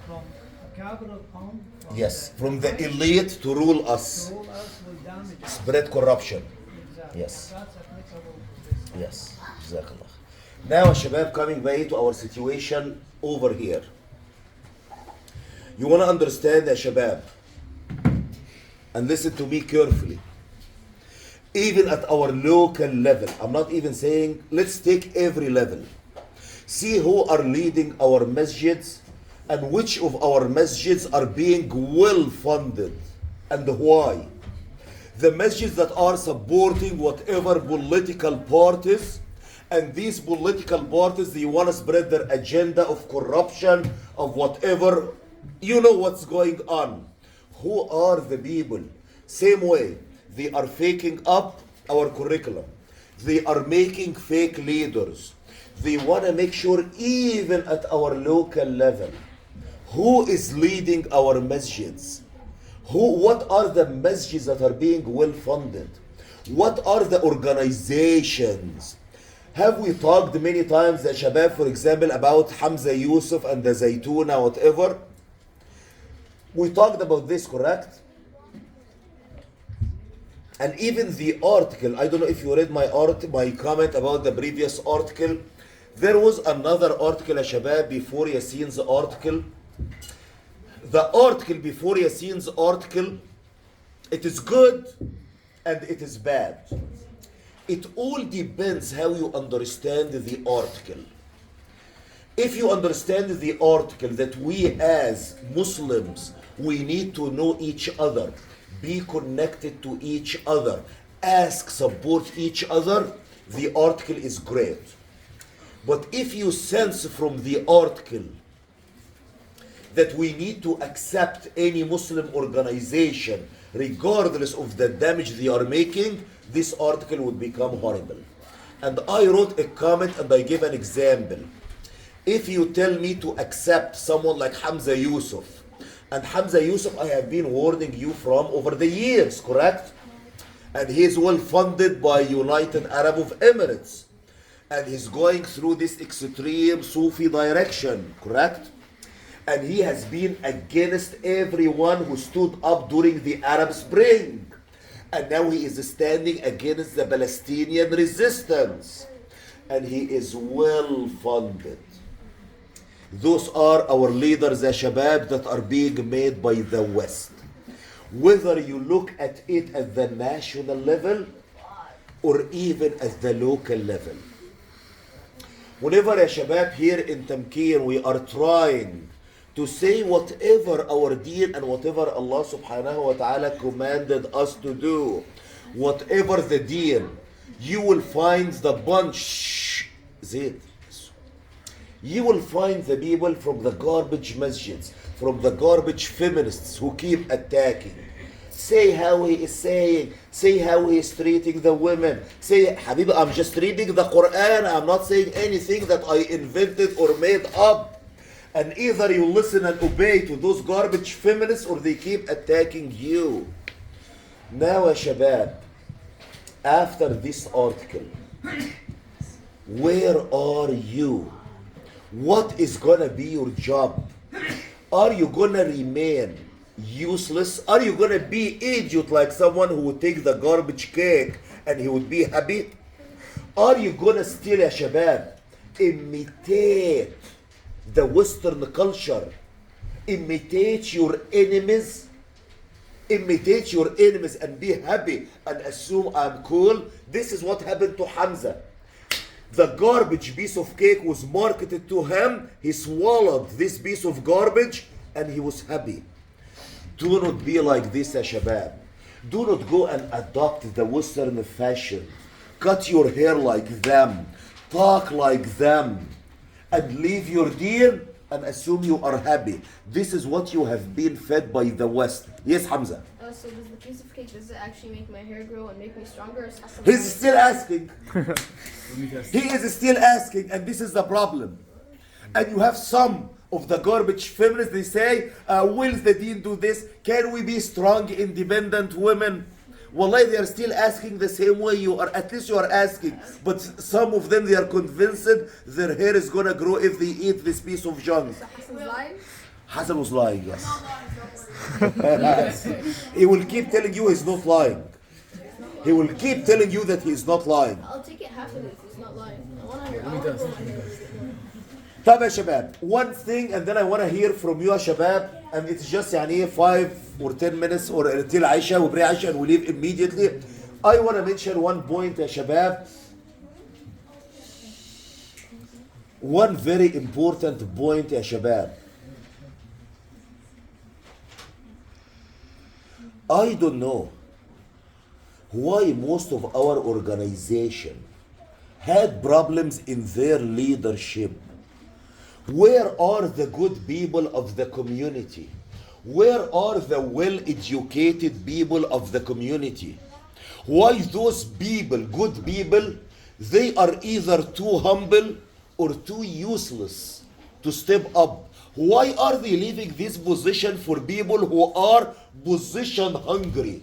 from a capital home. Yes, from the elite to rule To us. rule us will damage us. Spread corruption. Exactly. Yes. That's applicable to this. Yes. جزاك الله. Now, Shabab, coming back to our situation over here. You want to understand that, Shabab, and listen to me carefully. Even at our local level, I'm not even saying, let's take every level. See who are leading our masjids and which of our masjids are being well funded and why. The masjids that are supporting whatever political parties, and these political parties, they want to spread their agenda of corruption, of whatever, you know what's going on. Who are the people? Same way, they are faking up our curriculum. They are making fake leaders. They want to make sure even at our local level, who is leading our masjids? What are the masjids that are being well funded? What are the organizations? Have we talked many times, the Shabab, for example, about Hamza Yusuf and the Zaytuna, whatever? We talked about this, correct? And even the article, I don't know if you read my comment about the previous article. There was another article, Shabab, before Yassin's article. The article before Yassin's article, it is good and it is bad. It all depends how you understand the article. If you understand the article that we as Muslims, we need to know each other, be connected to each other, ask, support each other, the article is great. But if you sense from the article that we need to accept any Muslim organization regardless of the damage they are making, this article would become horrible. And I wrote a comment and I gave an example. If you tell me to accept someone like Hamza Yusuf, and Hamza Yusuf I have been warning you from over the years, correct? And he is well funded by United Arab of Emirates. And he's going through this extreme Sufi direction, correct? And he has been against everyone who stood up during the Arab Spring. And now he is standing against the Palestinian resistance. And he is well funded. Those are our leaders, the Shabab, that are being made by the West. Whether you look at it at the national level or even at the local level. Whenever a Shabab here in Tamkeen, we are trying to say whatever our deen and whatever Allah subhanahu wa ta'ala commanded us to do, whatever the deen, you will find the bunch, Zaid, You will find the people from the garbage masjids, from the garbage feminists who keep attacking. Say how he is saying, say how he is treating the women. Say, Habibi, I'm just reading the Quran. I'm not saying anything that I invented or made up. And either you listen and obey to those garbage feminists or they keep attacking you. Now, ya shabab, after this article, where are you? What is gonna be your job? Are you gonna remain useless? Are you gonna be idiot like someone who would take the garbage cake and he would be happy? Are you gonna still, ya shabab, imitate the Western culture? Imitate your enemies? Imitate your enemies and be happy and assume I'm cool? This is what happened to Hamza. The garbage piece of cake was marketed to him. He swallowed this piece of garbage and he was happy. Do not be like this, ya shabab. Do not go and adopt the Western fashion. Cut your hair like them. Talk like them. And leave your deen and assume you are happy. This is what you have been fed by the West. Yes, Hamza. So does the piece of cake, does it actually make my hair grow and make me stronger? Or is that He's still asking. He is still asking, and this is the problem. And you have some of the garbage feminists, they say, will the deen do this? Can we be strong, independent women? Wallahi, they are still asking the same way you are. At least you are asking. But some of them, they are convinced their hair is going to grow if they eat this piece of junk. So Hassan's lying? Hassan was lying, yes. He will keep telling you he's not lying. He will keep telling you that he is not lying. I'll take it half of it if he's not lying. I want to hear all of طيب يا شباب, one thing and then I want to hear from you يا شباب, and it's just يعني 5 or 10 minutes or until Aisha, we pray Aisha and we leave immediately. I want to mention one point يا شباب, one very important point يا شباب. I don't know why most of our organization had problems in their leadership. Where are the good people of the community? Where are the well-educated people of the community? Why those people, good people, they are either too humble or too useless to step up? Why are they leaving this position for people who are position hungry?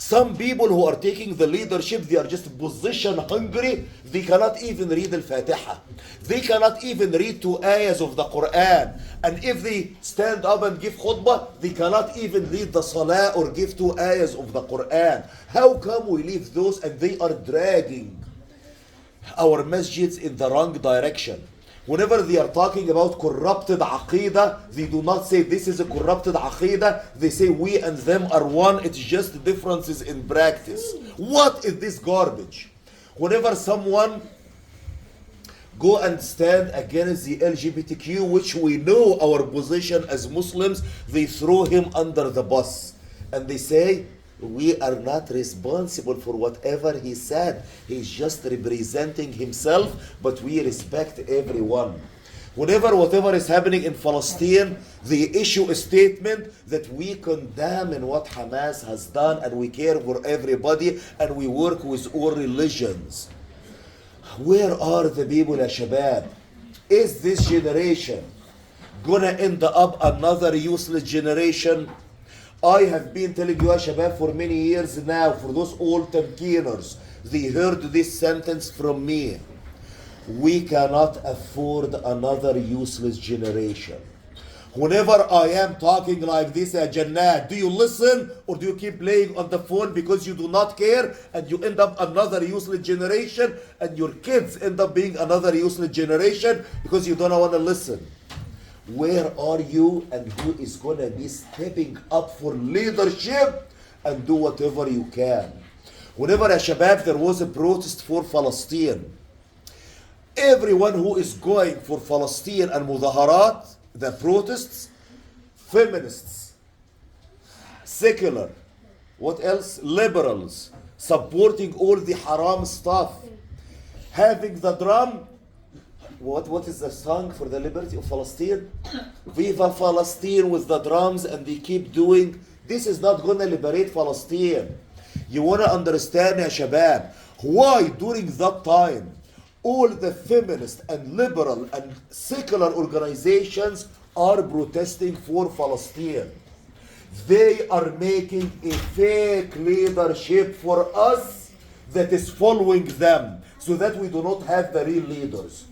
Some people who are taking the leadership, they are just position hungry. They cannot even read Al-Fatiha. They cannot even read 2 ayahs of the Quran. And if they stand up and give khutbah, they cannot even read the salah or give 2 ayahs of the Quran. How come we leave those and they are dragging our masjids in the wrong direction? Whenever they are talking about corrupted aqidah, they do not say this is a corrupted aqidah. They say we and them are one. It's just differences in practice. What is this garbage? Whenever someone go and stand against the LGBTQ, which we know our position as Muslims, they throw him under the bus. And they say, we are not responsible for whatever he said. He's just representing himself, but we respect everyone. Whatever is happening in Palestine, they issue a statement that we condemn in what Hamas has done and we care for everybody and we work with all religions. Where are the people, ya shabab? Is this generation gonna end up another useless generation? I have been telling you, ya shabab, for many years now, for those old tamkeeners, they heard this sentence from me. We cannot afford another useless generation. Whenever I am talking like this, Jannah, do you listen or do you keep playing on the phone because you do not care and you end up another useless generation and your kids end up being another useless generation because you don't want to listen? Where are you and who is going to be stepping up for leadership and do whatever you can? Whenever, ya shabab, there was a protest for Palestine, everyone who is going for Palestine and mudaharat, the protests, feminists, secular, what else? Liberals, supporting all the haram stuff, having the drum, what is the song for the liberty of Palestine? Viva Palestine with the drums, and they keep doing. This is not gonna liberate Palestine. You wanna understand, ya shabab, why during that time all the feminist and liberal and secular organizations are protesting for Palestine? They are making a fake leadership for us that is following them, so that we do not have the real leaders.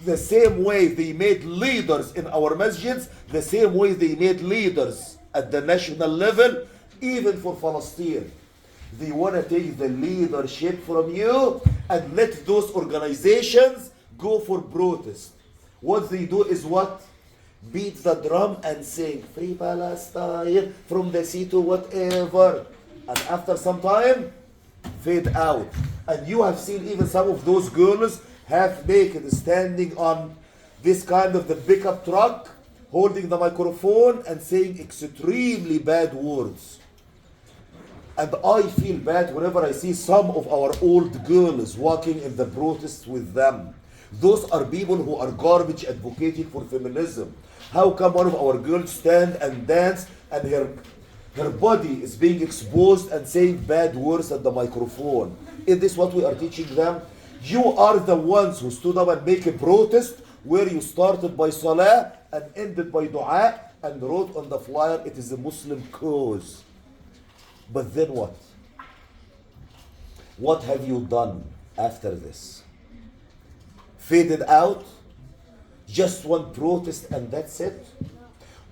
The same way they made leaders in our masjids, the same way they made leaders at the national level, even for Palestine. They want to take the leadership from you and let those organizations go for protest. What they do is what? Beat the drum and sing Free Palestine from the sea to whatever. And after some time, fade out. And you have seen even some of those girls half naked standing on this kind of the pickup truck, holding the microphone and saying extremely bad words. And I feel bad whenever I see some of our old girls walking in the protests with them. Those are people who are garbage advocating for feminism. How come one of our girls stand and dance and her body is being exposed and saying bad words at the microphone? Is this what we are teaching them? You are the ones who stood up and make a protest where you started by salah and ended by dua and wrote on the flyer, it is a Muslim cause. But then what? What have you done after this? Faded out? Just one protest and that's it?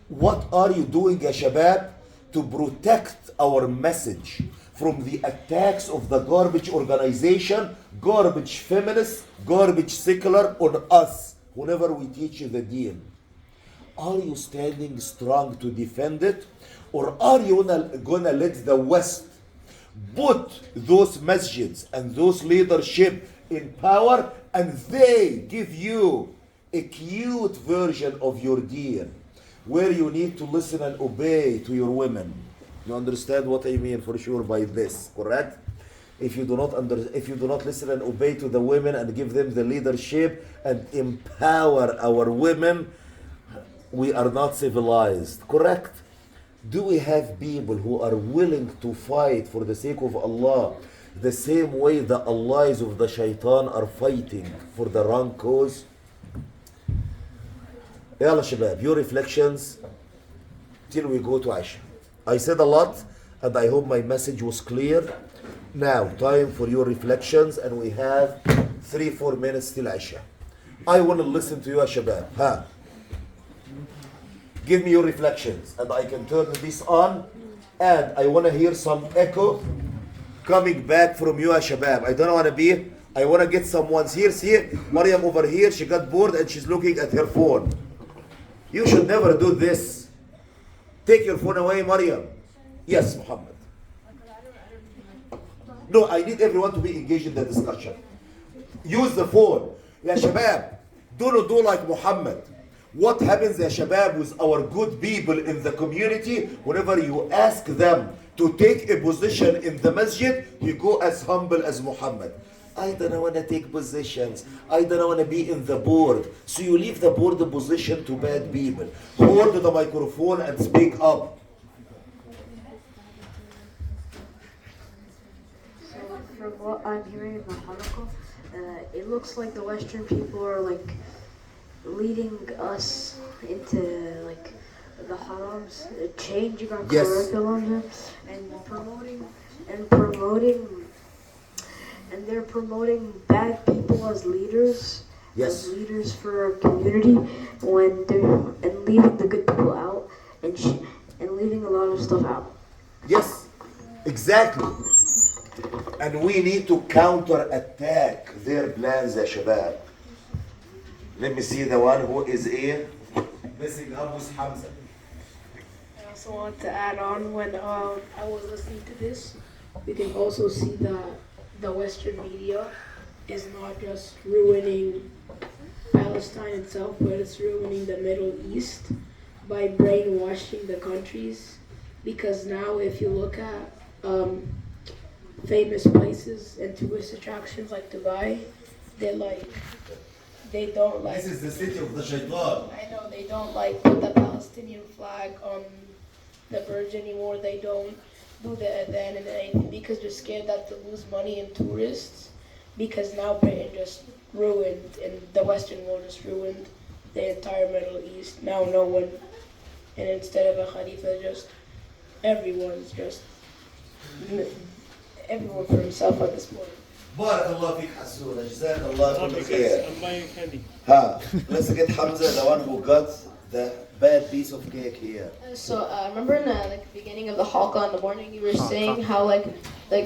What are you doing, ya shabab, to protect our message from the attacks of the garbage organization, garbage feminists, garbage secular on us whenever we teach you the deen? Are you standing strong to defend it? Or are you gonna let the West put those masjids and those leadership in power and they give you a cute version of your deen where you need to listen and obey to your women? You understand what I mean for sure by this, correct? If you do not listen and obey to the women and give them the leadership and empower our women, we are not civilized, correct? Do we have people who are willing to fight for the sake of Allah the same way the allies of the shaitan are fighting for the wrong cause? Yalla shabab, your reflections till we go to Aisha. I said a lot and I hope my message was clear. Now, time for your reflections, and we have 3-4 minutes till Aisha. I want to listen to you, shabab. Give me your reflections, and I can turn this on, and I want to hear some echo coming back from you, shabab. I want to get someone's here. See, Maryam over here, she got bored and she's looking at her phone. You should never do this. Take your phone away, Maryam. Yes, Muhammad. No, I need everyone to be engaged in the discussion. Use the phone. Ya shabab, do not do like Muhammad. What happens, ya shabab, with our good people in the community, whenever you ask them to take a position in the masjid, you go as humble as Muhammad. I don't want to take positions. I don't want to be in the board. So you leave the board position to bad people. Hold the microphone and speak up. So from what I'm hearing in the halaqah, it looks like the Western people are like leading us into like the harams, changing our curriculum and they're promoting bad people as leaders, as leaders for our community, and leaving the good people out and leaving a lot of stuff out. Yes, exactly. And we need to counter-attack their plans, ya shabab. Let me see the one who is here. Missing Abu's Hamza. I also want to add on, when I was listening to this, we can also see that the Western media is not just ruining Palestine itself, but it's ruining the Middle East by brainwashing the countries. Because now if you look at famous places and tourist attractions like Dubai, they don't like. This is the city of the shaitan. I know they don't like put the Palestinian flag on the bridge anymore. They don't do the adhan and anything because they're scared that they'll lose money in tourists. Because now Britain just ruined, and the Western world just ruined the entire Middle East. Now no one, and instead of a Khalifa, just everyone's just everyone for himself at this point. بارك الله فيك حسونة جزاك الله كل خير. I'm buying candy. Let's get Hamza, the one who got the bad piece of cake here. So remember in the beginning of the halqa in the morning, you were saying how like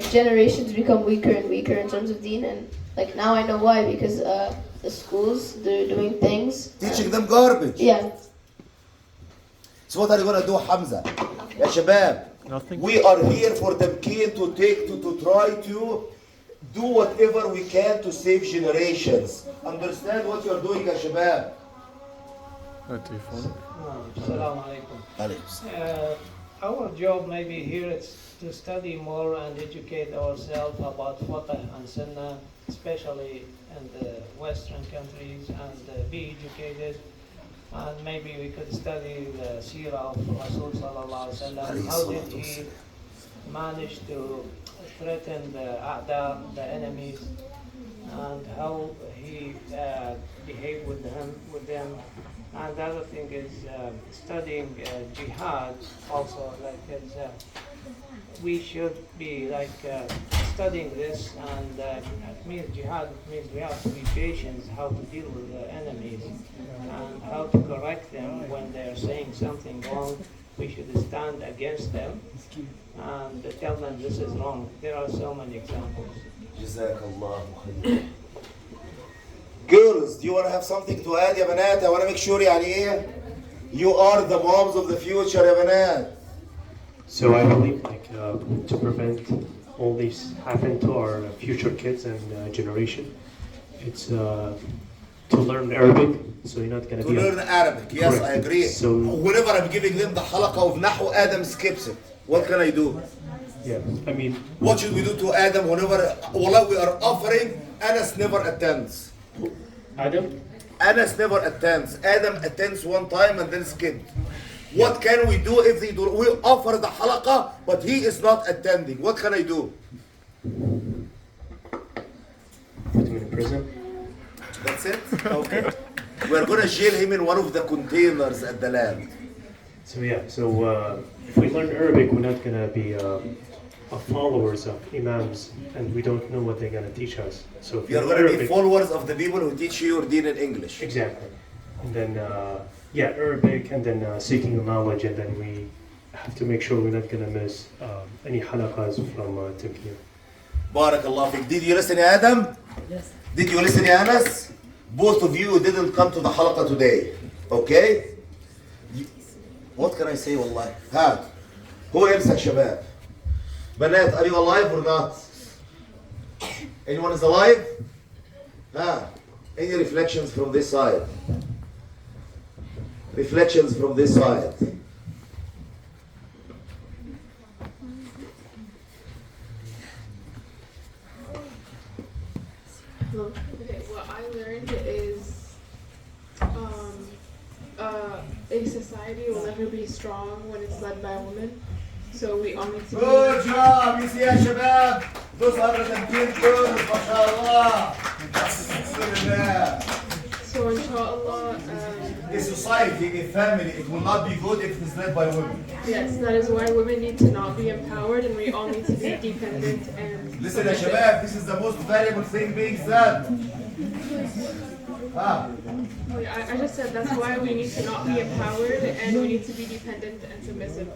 generations become weaker and weaker in terms of deen, and like now I know why, because the schools, they're doing things Teaching them garbage. Yeah. So what are you gonna do, Hamza? يا شباب. Nothing. We are here for the kid to try to do whatever we can to save generations. Understand what you're doing, يا شباب. Assalamu alaikum. Our job maybe here is to study more and educate ourselves about fiqh and sunnah, especially in the Western countries, and be educated. And maybe we could study the seerah of Rasul sallallahu alaihi wasallam. How did he manage to threaten the a'da, the enemies, and how he behaved with them. And the other thing is studying jihad also, like we should be studying this, and it means jihad, it means we have to be patient how to deal with the enemies and how to correct them when they're saying something wrong. We should stand against them and tell them this is wrong. There are so many examples. Jazakallah khair. Girls, do you want to have something to add, يا بنات? I want to make sure يعني ايه? You are the moms of the future, يا بنات. So I believe to prevent all these happen to our future kids and generation, it's to learn Arabic. So you're not going to learn Arabic. Yes, correct. I agree. So whenever I'm giving them the halaqah of Nahu, Adam skips it. What can I do? Yeah, I mean, what should we do to Adam whenever wallah, we are offering? Anas never attends. Adam? Anas never attends. Adam attends one time and then skipped. What can we do if they do? We offer the halaqah, but he is not attending. What can I do? Put him in prison. That's it? Okay. We're going to jail him in one of the containers at the land. So yeah, if we learn Arabic, we're not going to be followers of imams, and we don't know what they're going to teach us. So if you're going to be followers of the people who teach you your deen in English. Exactly. And then, Arabic, and then seeking knowledge, and then we have to make sure we're not going to miss any halaqas from Turkey. Barakallah fik. Did you listen, Adam? Yes. Did you listen, Anas? Both of you didn't come to the halaqah today. Okay? What can I say, wallahi? Who else, ya shabab? Banat, are you alive or not? Anyone is alive? Any reflections from this side? Reflections from this side. Okay, what I learned is a society will never be strong when it's led by a woman. So we all need to Good job, you see, ya shabab. Those are the good girls, mashallah. So inshallah, a society, a family, it will not be good if it is led by women. Yes, that is why women need to not be empowered, and we all need to be dependent and Listen, ya shabab, this is the most valuable thing being said. I just said that's why we need to not be empowered and we need to be dependent and submissive.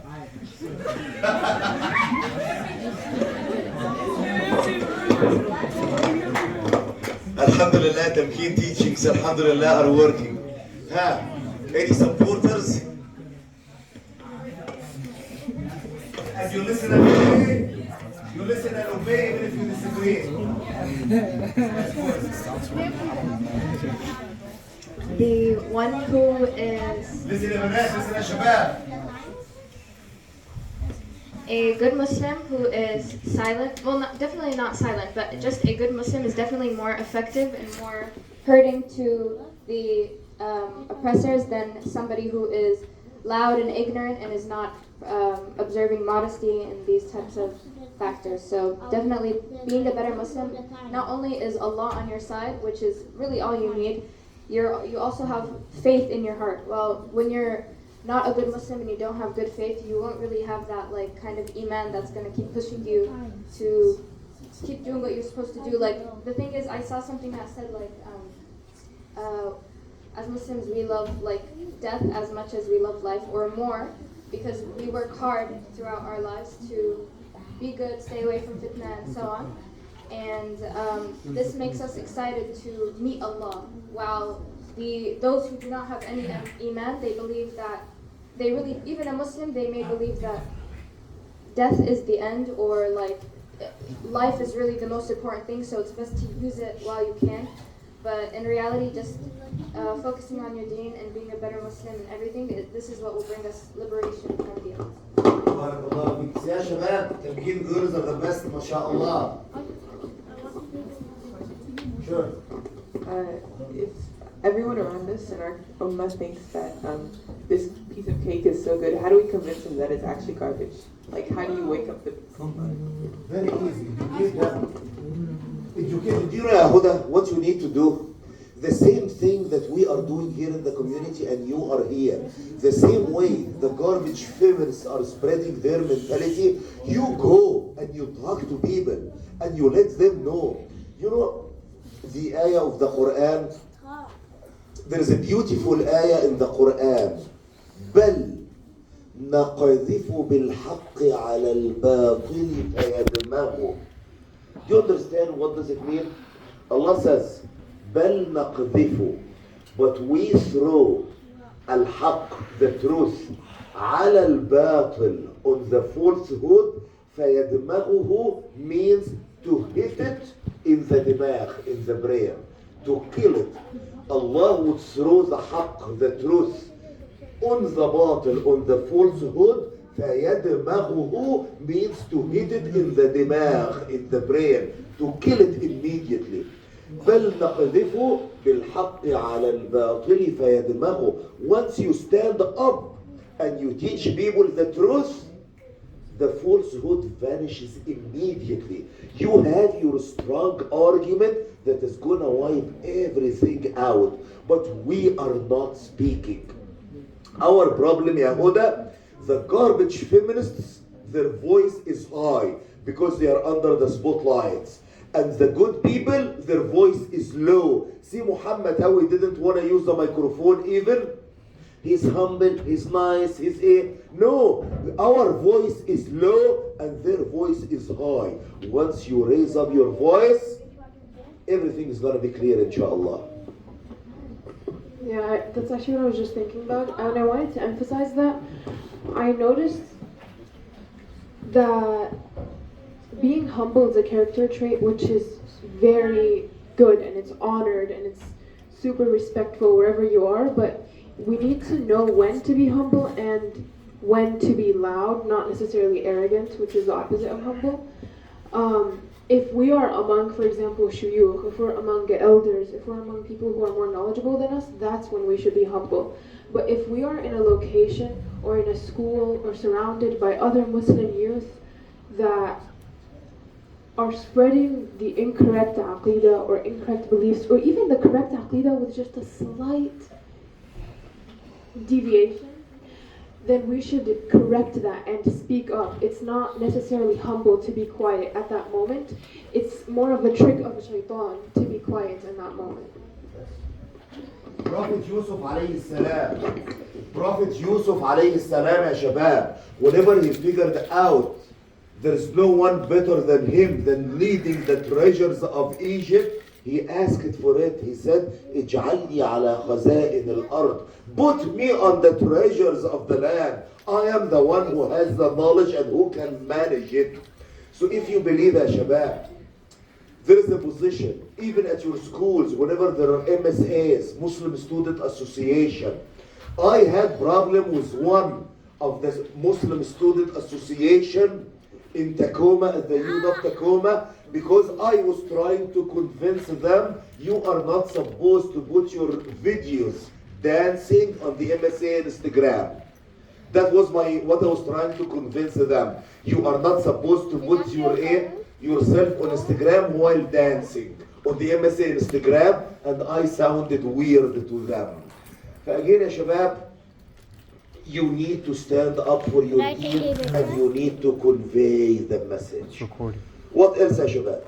Alhamdulillah, Tamkeen teachings, Alhamdulillah, are working. Any supporters? As you listen and obey, you listen and obey even if you disagree. The one who is listen ya shabab. A good Muslim who is silent, well, definitely not silent, but just a good Muslim is definitely more effective and more hurting to the oppressors than somebody who is loud and ignorant and is not observing modesty and these types of factors. So definitely being a better Muslim, not only is Allah on your side, which is really all you need, you also have faith in your heart. Well, when you're not a good Muslim and you don't have good faith, you won't really have that like kind of iman that's going to keep pushing you to keep doing what you're supposed to do. Like the thing is, I saw something that said like as Muslims we love like death as much as we love life, or more, because we work hard throughout our lives to be good, stay away from fitna and so on. And this makes us excited to meet Allah, while those who do not have any iman, they believe that they really, even a Muslim, they may believe that death is the end, or like life is really the most important thing, so it's best to use it while you can. But in reality, just focusing on your deen and being a better Muslim and everything, this is what will bring us liberation from the end. بارك الله فيك. يا شباب تمكين girls are the best ما شاء الله. Sure. If everyone around us in our ummah thinks that this piece of cake is so good, how do we convince them that it's actually garbage? Like, how do you wake up the ummah? Very easy. Educate them. Educate. Do you know, Huda, what you need to do? The same thing that we are doing here in the community and you are here. The same way the garbage feminists are spreading their mentality, you go and you talk to people and you let them know. You know, the ayah of the Quran, there is a beautiful ayah in the Quran. بل نقذف بالحق على الباطل فيدمغه. Do you understand what does it mean? Allah says, بل نقذف, but we throw الحق, the truth, على الباطل, on the falsehood. فيدمغه means to hit it in the dimagh, in the brain, to kill it. Allah would throw the haqq, the truth, on the batil, on the falsehood. فيدمغه means to hit it in the dimagh, in the brain, to kill it immediately. بل نقذف بالحق على الباطل فيدمغه. Once you stand up and you teach people the truth, the falsehood vanishes immediately. You have your strong argument that is gonna wipe everything out, but we are not speaking. Our problem, Yahuda, the garbage feminists, their voice is high because they are under the spotlights. And the good people, their voice is low. See Muhammad, how he didn't want to use the microphone even? He's humble, he's nice, he's a... No, our voice is low and their voice is high. Once you raise up your voice, everything is going to be clear, inshallah. Yeah, that's actually what I was just thinking about. And I wanted to emphasize that I noticed that being humble is a character trait which is very good and it's honored and it's super respectful wherever you are, but we need to know when to be humble and when to be loud, not necessarily arrogant, which is the opposite of humble. If we are among, for example, shuyukh, if we're among elders, if we're among people who are more knowledgeable than us, that's when we should be humble. But if we are in a location or in a school or surrounded by other Muslim youth that are spreading the incorrect aqidah or incorrect beliefs, or even the correct aqidah with just a slight deviation, then we should correct that and speak up. It's not necessarily humble to be quiet at that moment. It's more of a trick of the shaitan to be quiet in that moment. Prophet Yusuf alayhi salam. Prophet Yusuf alayhi salam, ya shabab, whenever he figured out there's no one better than him than leading the treasures of Egypt, he asked for it. He said, اجعلني على خزائن الأرض. Put me on the treasures of the land. I am the one who has the knowledge and who can manage it. So if you believe, ya shabab, there is a position, even at your schools, whenever there are MSAs, Muslim Student Association. I had problem with one of the Muslim Student Association in Tacoma, at the U of Tacoma, because I was trying to convince them you are not supposed to put your videos dancing on the MSA Instagram. That was what I was trying to convince them. You are not supposed to put yourself on Instagram while dancing on the MSA Instagram, and I sounded weird to them. فأجين يا شباب, you need to stand up for your team and you need to convey the message. What else يا شباب?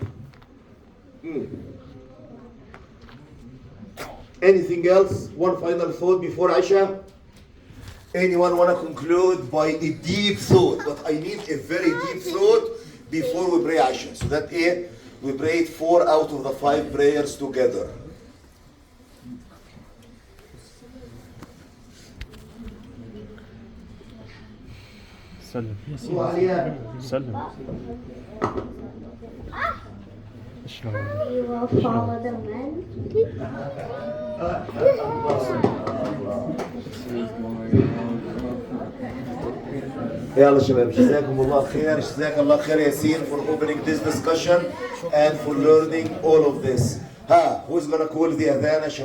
Anything else? One final thought before Aisha? Anyone want to conclude by a deep thought? But I need a very deep thought before we pray Aisha. So that we prayed 4 out of the 5 prayers together. سلم سلم You will follow the men. يلا شباب, جزاكم الله خير, جزاك الله خير ياسين for opening this discussion and for learning all of this. Who's gonna call the adhan?